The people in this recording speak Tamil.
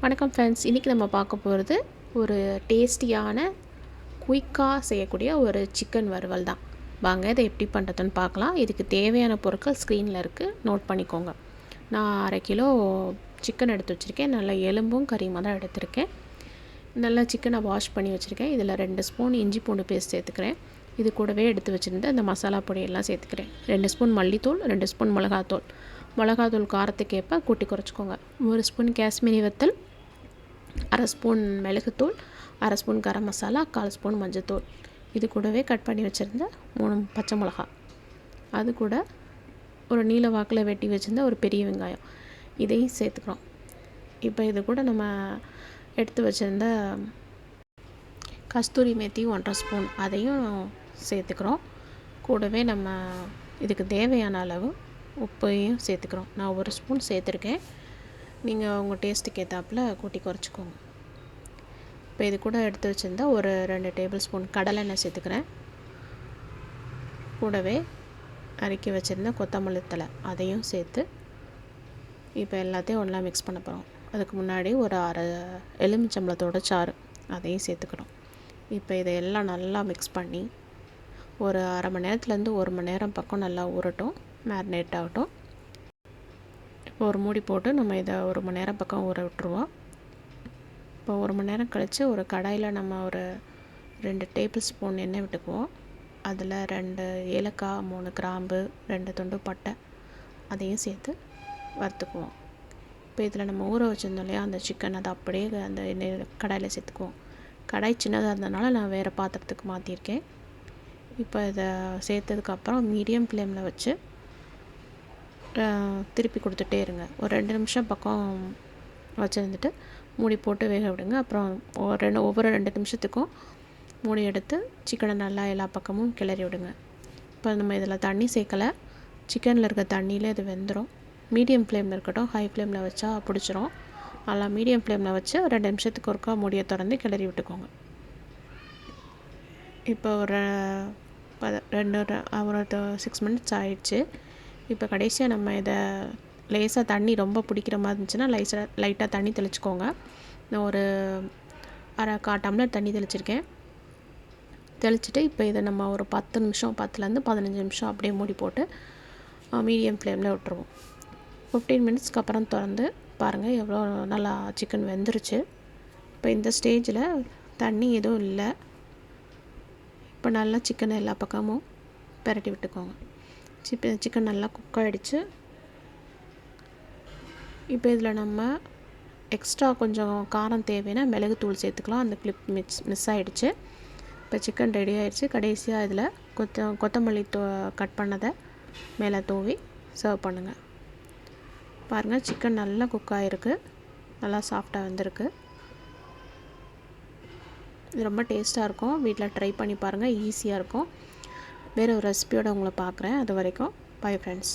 வணக்கம் ஃப்ரெண்ட்ஸ், இன்றைக்கி நம்ம பார்க்க போகிறது ஒரு டேஸ்டியான குயிக்காக செய்யக்கூடிய ஒரு சிக்கன் வறுவல் தான். வாங்க இதை எப்படி பண்ணுறதுன்னு பார்க்கலாம். இதுக்கு தேவையான பொருட்கள் ஸ்க்ரீனில் இருக்குது, நோட் பண்ணிக்கோங்க. நான் 1/2 கிலோ சிக்கன் எடுத்து வச்சுருக்கேன். நல்லா எலும்பும் கறியுமாக தான் எடுத்திருக்கேன். நல்லா சிக்கனை வாஷ் பண்ணி வச்சுருக்கேன். இதில் 2 ஸ்பூன் இஞ்சி பூண்டு பேஸ்ட் சேர்த்துக்கிறேன். இது கூடவே எடுத்து வச்சுருந்து அந்த மசாலா பொடியெல்லாம் சேர்த்துக்கிறேன். 2 ஸ்பூன் மல்லித்தூள், 2 ஸ்பூன் மிளகாத்தூள் காரத்துக்கேற்ப கூட்டி குறைச்சிக்கோங்க. 1 ஸ்பூன் காஷ்மீரி வத்தல், 1/2 ஸ்பூன் மிளகுத்தூள், 1/2 ஸ்பூன் கரம் மசாலா, 1/4 ஸ்பூன் மஞ்சத்தூள். இது கூடவே கட் பண்ணி வச்சுருந்த 3 பச்சை மிளகா, அது கூட ஒரு நீல வாக்கில் வெட்டி வச்சுருந்த ஒரு பெரிய வெங்காயம், இதையும் சேர்த்துக்கிறோம். இப்போ இது கூட நம்ம எடுத்து வச்சுருந்த கஸ்தூரி மேத்தி 1/2 ஸ்பூன் அதையும் சேர்த்துக்கிறோம். கூடவே நம்ம இதுக்கு தேவையான அளவு உப்பையும் சேர்த்துக்கிறோம். நான் 1 ஸ்பூன் சேர்த்துருக்கேன். நீங்கள் உங்கள் டேஸ்ட்டுக்கு ஏற்றாப்புல கூட்டி குறைச்சிக்கோங்க. இப்போ இது கூட எடுத்து வச்சுருந்தா ஒரு 2 டேபிள் ஸ்பூன் கடலெண்ணெய் சேர்த்துக்கிறேன். கூடவே நறுக்கி வச்சுருந்த கொத்தமல்லி தழை அதையும் சேர்த்து இப்போ எல்லாத்தையும் ஒன்றா மிக்ஸ் பண்ண போகிறோம். அதுக்கு முன்னாடி ஒரு 1/2 எலுமிச்சம்பழத்தோட சாறு அதையும் சேர்த்துக்கிறோம். இப்போ இதையெல்லாம் நல்லா மிக்ஸ் பண்ணி ஒரு 1/2 மணி நேரத்துலேருந்து 1 மணி நேரம் பக்கம் நல்லா ஊறட்டும், மேரினேட் ஆகட்டும். இப்போ ஒரு மூடி போட்டு நம்ம இதை 1 மணி நேரம் பக்கம் ஊற விட்டுருவோம். இப்போ 1 மணி நேரம் கழித்து ஒரு கடாயில் நம்ம ஒரு 2 டேபிள் ஸ்பூன் எண்ணெய் விட்டுக்குவோம். அதில் 2 ஏலக்காய், 3 கிராம்பு, 2 துண்டு பட்டை அதையும் சேர்த்து வறுத்துக்குவோம். இப்போ இதில் நம்ம ஊற வச்சுருந்தோம் இல்லையா அந்த சிக்கன், அதை அப்படியே அந்த எண்ணெய் கடாயில் சேர்த்துக்குவோம். கடாய் சின்னதாக இருந்ததுனால நான் வேறு பாத்திரத்துக்கு மாற்றிருக்கேன். இப்போ இதை சேர்த்ததுக்கப்புறம் மீடியம் ஃப்ளேமில் வச்சு திருப்பி கொடுத்துட்டே இருங்க. ஒரு 2 நிமிஷம் பக்கம் வச்சுருந்துட்டு மூடி போட்டு வேக விடுங்க. அப்புறம் ஒவ்வொரு 2 நிமிஷத்துக்கும் மூடி எடுத்து சிக்கனை நல்லா எல்லா பக்கமும் கிளறி விடுங்க. இப்போ நம்ம இதில் தண்ணி சேர்க்கலை, சிக்கனில் இருக்க தண்ணியிலே இது வெந்துடும். மீடியம் ஃப்ளேமில் இருக்கட்டும், ஹை ஃப்ளேமில் வச்சா பிடிச்சிரும். நல்லா மீடியம் ஃப்ளேமில் வச்சு 2 நிமிஷத்துக்கு ஒருக்கா மூடியை திறந்து கிளறி விட்டுக்கோங்க. இப்போ ஒரு 6 மினிட்ஸ் ஆகிடுச்சு. இப்போ கடைசியாக நம்ம இதை லேசாக தண்ணி ரொம்ப பிடிக்கிற மாதிரி இருந்துச்சுன்னா லைட்டாக தண்ணி தெளிச்சுக்கோங்க. நான் ஒரு 1/4 டம்ளர் தண்ணி தெளிச்சுட்டு இப்போ இதை நம்ம ஒரு 10 நிமிஷம் 10லேருந்து 15 நிமிஷம் அப்படியே மூடி போட்டு மீடியம் ஃப்ளேமில் விட்டுருவோம். 15 மினிட்ஸ்க்கு அப்புறம் திறந்து பாருங்கள் எவ்வளோ நல்லா சிக்கன் வெந்துருச்சு. இப்போ இந்த ஸ்டேஜில் தண்ணி எதுவும் இல்லை. இப்போ நல்லா சிக்கனை எல்லா பக்கமும் பெரட்டி விட்டுக்கோங்க. சிக்கன் நல்லா குக் ஆகிடுச்சு. இப்போ இதில் நம்ம எக்ஸ்ட்ரா கொஞ்சம் காரம் தேவைன்னா மிளகுத்தூள் சேர்த்துக்கலாம். அந்த கிளிப் மிஸ் ஆகிடுச்சு. இப்போ சிக்கன் ரெடி ஆகிடுச்சு. கடைசியாக இதில் கொத்தமல்லி கட் பண்ணதை மேலே தூவி சர்வ் பண்ணுங்கள். பாருங்கள் சிக்கன் நல்லா குக் ஆகிருக்கு, நல்லா சாஃப்டாக வந்திருக்கு. இது ரொம்ப டேஸ்ட்டாக இருக்கும். வீட்டில் ட்ரை பண்ணி பாருங்கள், ஈஸியாக இருக்கும். வேறு ஒரு ரெசிபியோடு உங்களை பார்க்குறேன். அது வரைக்கும் பை ஃப்ரெண்ட்ஸ்.